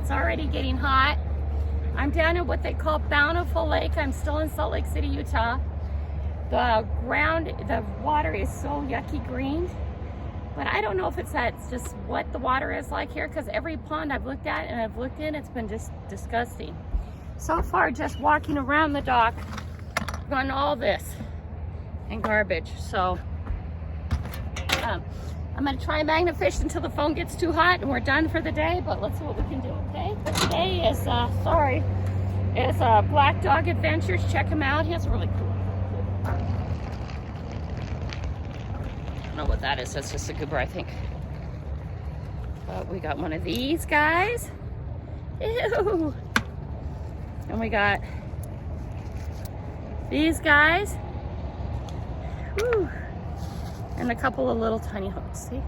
It's already getting hot. I'm down at what they call Bountiful Lake. I'm still in Salt Lake City, Utah. The water is so yucky green. But I don't know if it's just what the water is like here, because every pond I've looked at and I've looked in, it's been just disgusting. So far, just walking around the dock, I've gotten all this and garbage. So I'm gonna try and magnet fish until the phone gets too hot and we're done for the day, but let's see what we can do, okay? But today is, Black Dog Adventures. Check him out. He has a really cool. I don't know what that is. That's just a goober, I think. But we got one of these guys. Ew. And we got these guys. Whew. And a couple of little tiny hooks. See?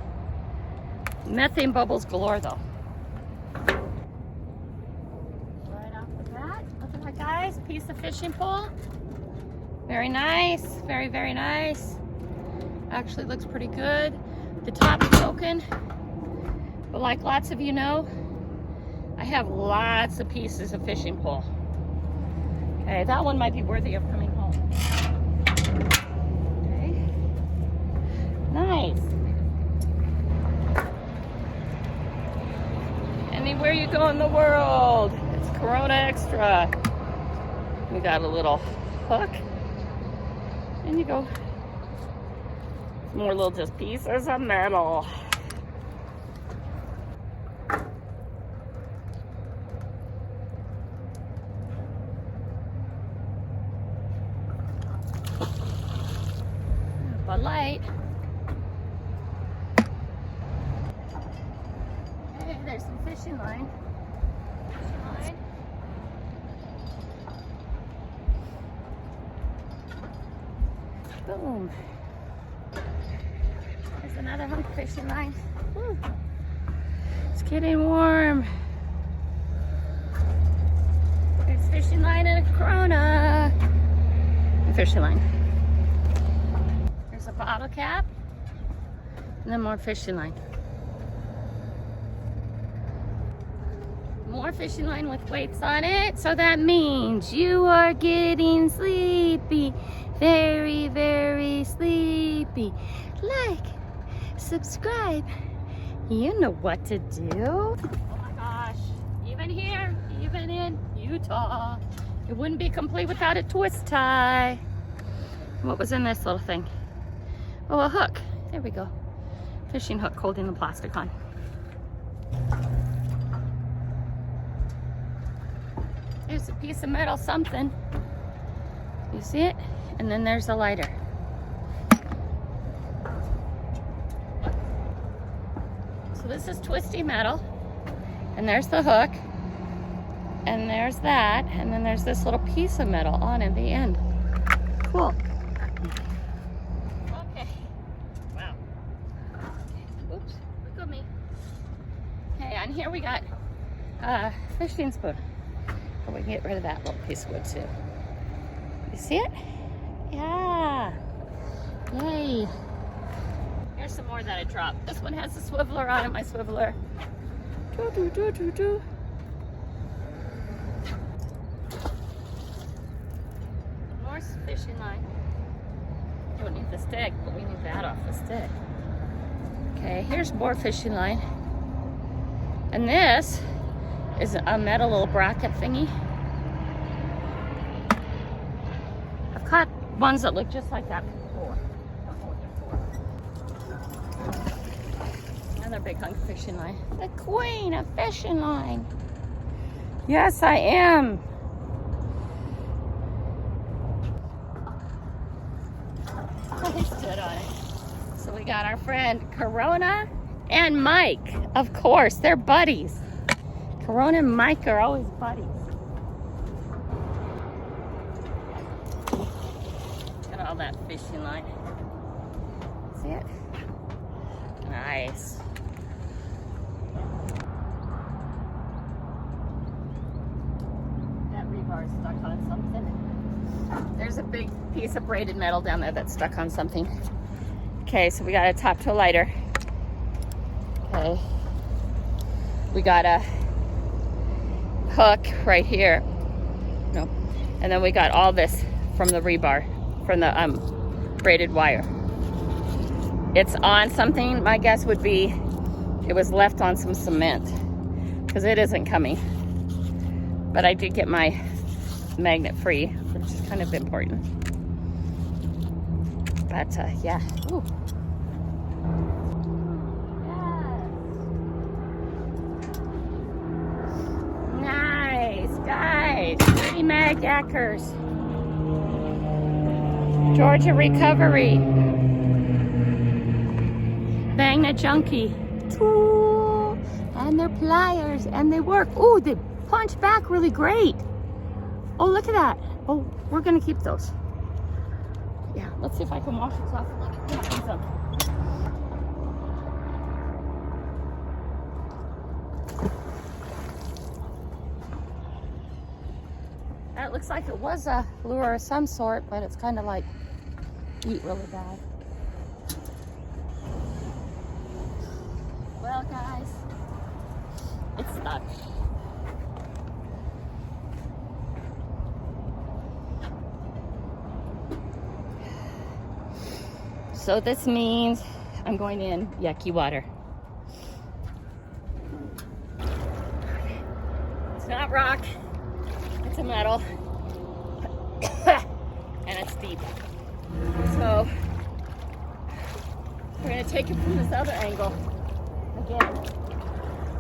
Methane bubbles galore, though. Right off the bat, look at that, guys. Piece of fishing pole. Very nice. Very, very nice. Actually looks pretty good. The top is broken, but like lots of you know, I have lots of pieces of fishing pole. Okay, that one might be worthy of coming home. Okay, nice. Anywhere you go in the world, it's Corona Extra. We got a little hook, and you go. More little just pieces of metal. Bud Light. Hey, there's some fishing line. Boom. There's another hunk fishing line. Woo. It's getting warm. There's fishing line and a Corona. Fishing line. There's a bottle cap. And then more fishing line. More fishing line with weights on it. So that means you are getting sleepy. Very, very sleepy. Like, subscribe. You know what to do. Oh my gosh. Even here, even in Utah, it wouldn't be complete without a twist tie. What was in this little thing? Oh, a hook. There we go. Fishing hook holding the plastic on. There's a piece of metal something. You see it? And then there's a lighter. So this is twisty metal. And there's the hook. And there's that. And then there's this little piece of metal on at the end. Cool. Okay. Wow. Oops. Look at me. Okay, and here we got a fishing spoon. Oh, we can get rid of that little piece of wood too. You see it? Yeah. Yay. Here's some more that I dropped. This one has a swiveler on it, my swiveler. Doo, doo, doo, doo, doo. More fishing line. Don't need the stick, but we need that off the stick. Okay, here's more fishing line. And this is a metal little bracket thingy. I've caught ones that look just like that before. Another big hunk of fishing line. The queen of fishing line. Yes, I am. I stood on it. So we got our friend Corona and Mike. Of course, they're buddies. Corona and Mike are always buddies. Look at all that fishing line. See it? Nice. That rebar is stuck on something. There's a big piece of braided metal down there that's stuck on something. Okay, so we got a top toe lighter. Okay. We got a hook right here. No. And then we got all this from the rebar, from the braided wire. It's on something, my guess would be it was left on some cement, because it isn't coming. But I did get my magnet free, which is kind of important. But yeah. Ooh. Yes. Nice, guys. Pretty mag yackers. Georgia Recovery. Bang the junkie. Tool. And their pliers, and they work. Ooh, they punch back really great. Oh, look at that. Oh, we're gonna keep those. Yeah, let's see if I can wash this off. That looks like it was a lure of some sort, but it's kind of like eat really bad. Well, guys, it's stuck. So this means I'm going in yucky water. It's not rock, it's a metal, and it's deep. So we're gonna take it from this other angle again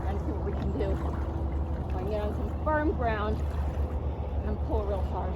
and see what we can do. I'm gonna get on some firm ground and pull real hard.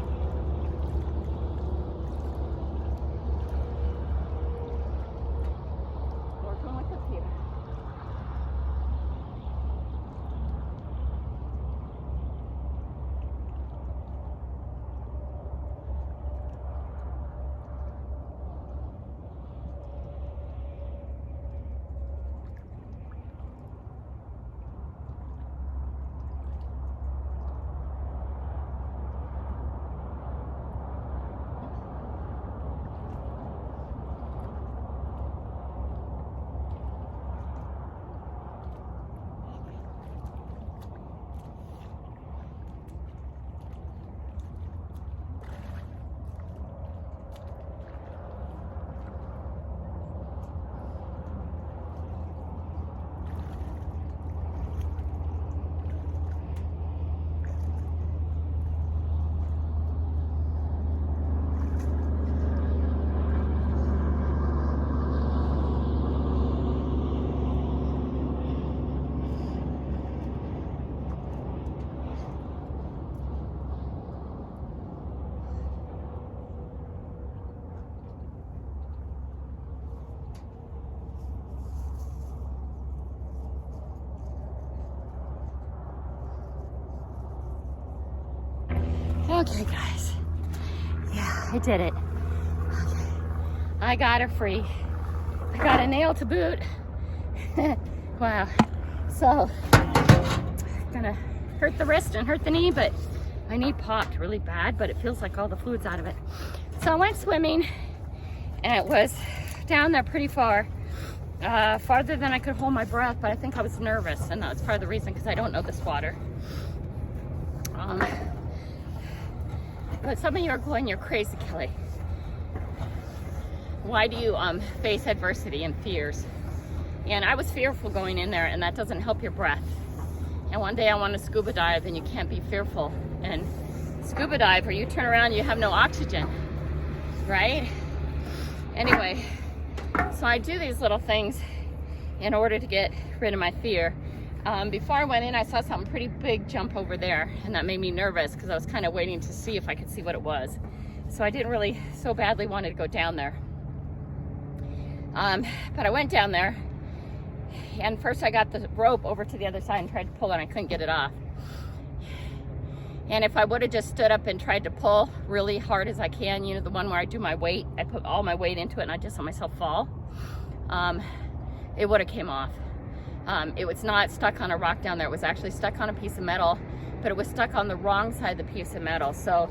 Okay, guys. Yeah, I did it. Okay. I got her free. I got a nail to boot. Wow. So, gonna hurt the wrist and hurt the knee, but my knee popped really bad, but it feels like all the fluid's out of it. So I went swimming, and it was down there pretty far. Farther than I could hold my breath, but I think I was nervous, and that's part of the reason, because I don't know this water. But some of you are going, you're crazy, Kelly. Why do you face adversity and fears? And I was fearful going in there, and that doesn't help your breath. And one day I want to scuba dive, and you can't be fearful. And scuba dive, or you turn around, you have no oxygen, right? Anyway, so I do these little things in order to get rid of my fear. Before I went in, I saw something pretty big jump over there, and that made me nervous because I was kind of waiting to see if I could see what it was. So I didn't really so badly want to go down there. But I went down there, and first I got the rope over to the other side and tried to pull it, and I couldn't get it off. And if I would have just stood up and tried to pull really hard as I can, you know, the one where I do my weight, I put all my weight into it and I just let myself fall, it would have came off. It was not stuck on a rock down there. It was actually stuck on a piece of metal, but it was stuck on the wrong side of the piece of metal. So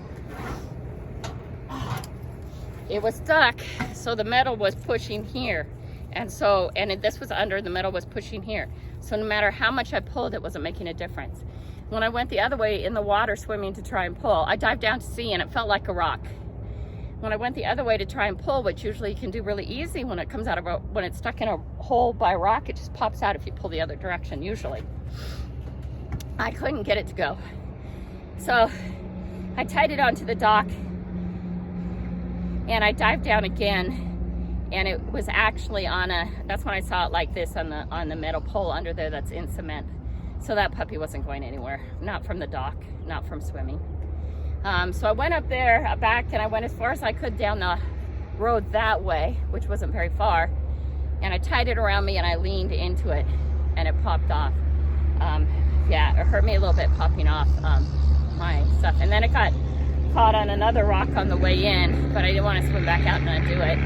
it was stuck, so the metal was pushing here. And this was under, the metal was pushing here. So no matter how much I pulled, it wasn't making a difference. When I went the other way in the water swimming to try and pull, I dived down to see and it felt like a rock. When I went the other way to try and pull, which usually you can do really easy when it comes out of when it's stuck in a hole by a rock, it just pops out if you pull the other direction usually. I couldn't get it to go. So I tied it onto the dock and I dived down again, and it was actually on that's when I saw it like this on the metal pole under there that's in cement. So that puppy wasn't going anywhere, not from the dock, not from swimming. So I went up there, back, and I went as far as I could down the road that way, which wasn't very far. And I tied it around me and I leaned into it and it popped off. Yeah, it hurt me a little bit popping off my stuff. And then it got caught on another rock on the way in, but I didn't want to swim back out and undo it.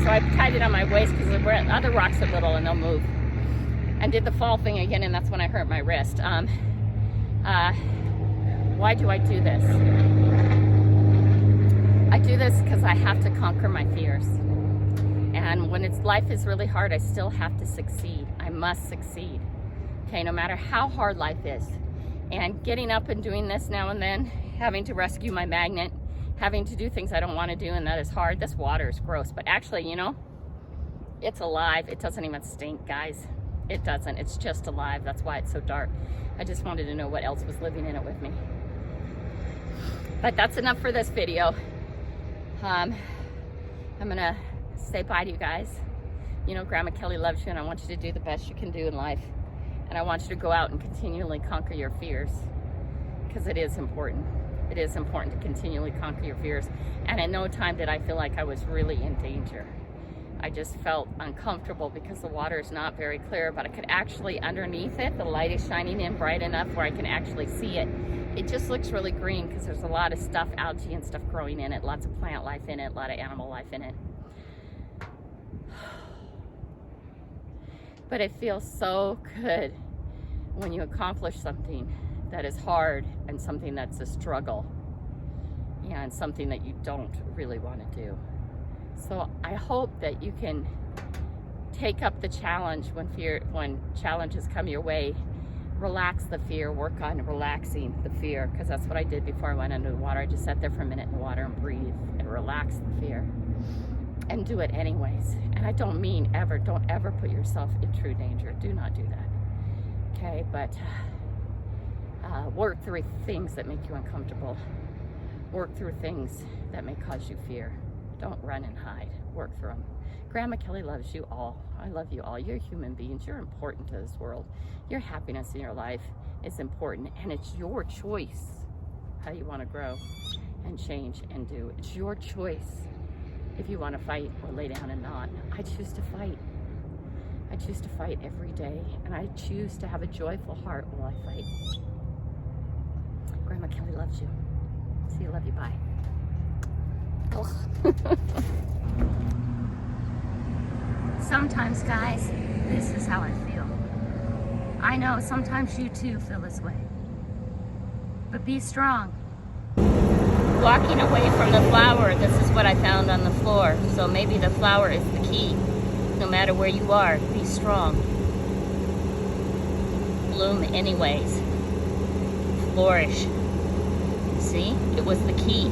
So I tied it on my waist because there were other rocks are little and they'll move. And did the fall thing again, and that's when I hurt my wrist. Why do I do this? I do this because I have to conquer my fears. And when life is really hard, I still have to succeed. I must succeed. Okay, no matter how hard life is. And getting up and doing this now and then, having to rescue my magnet, having to do things I don't want to do, and that is hard. This water is gross, but actually, you know, it's alive. It doesn't even stink, guys. It doesn't. It's just alive. That's why it's so dark. I just wanted to know what else was living in it with me. But that's enough for this video. I'm gonna say bye to you guys. You know, Grandma Kelly loves you, and I want you to do the best you can do in life. And I want you to go out and continually conquer your fears, because it is important. It is important to continually conquer your fears. And at no time did I feel like I was really in danger. I just felt uncomfortable because the water is not very clear, but I could actually, underneath it, the light is shining in bright enough where I can actually see it. It just looks really green because there's a lot of stuff, algae and stuff growing in it, lots of plant life in it, a lot of animal life in it. But it feels so good when you accomplish something that is hard and something that's a struggle and something that you don't really want to do. So I hope that you can take up the challenge when challenges come your way. Relax the fear, work on relaxing the fear, because that's what I did before I went under the water. I just sat there for a minute in the water and breathe and relax the fear and do it anyways. And I don't mean ever, don't ever put yourself in true danger. Do not do that. Okay, but work through things that make you uncomfortable. Work through things that may cause you fear. Don't run and hide. Work through them. Grandma Kelly loves you all. I love you all. You're human beings. You're important to this world. Your happiness in your life is important, and it's your choice how you want to grow and change and do. It's your choice if you want to fight or lay down and not. I choose to fight. I choose to fight every day, and I choose to have a joyful heart while I fight. Grandma Kelly loves you. See you. Love you. Bye. Sometimes, guys, this is how I feel. I know sometimes you too feel this way, but be strong. Walking away from the flower, this is what I found on the floor. So maybe the flower is the key. No matter where you are, be strong. Bloom anyways. Flourish. See, it was the key.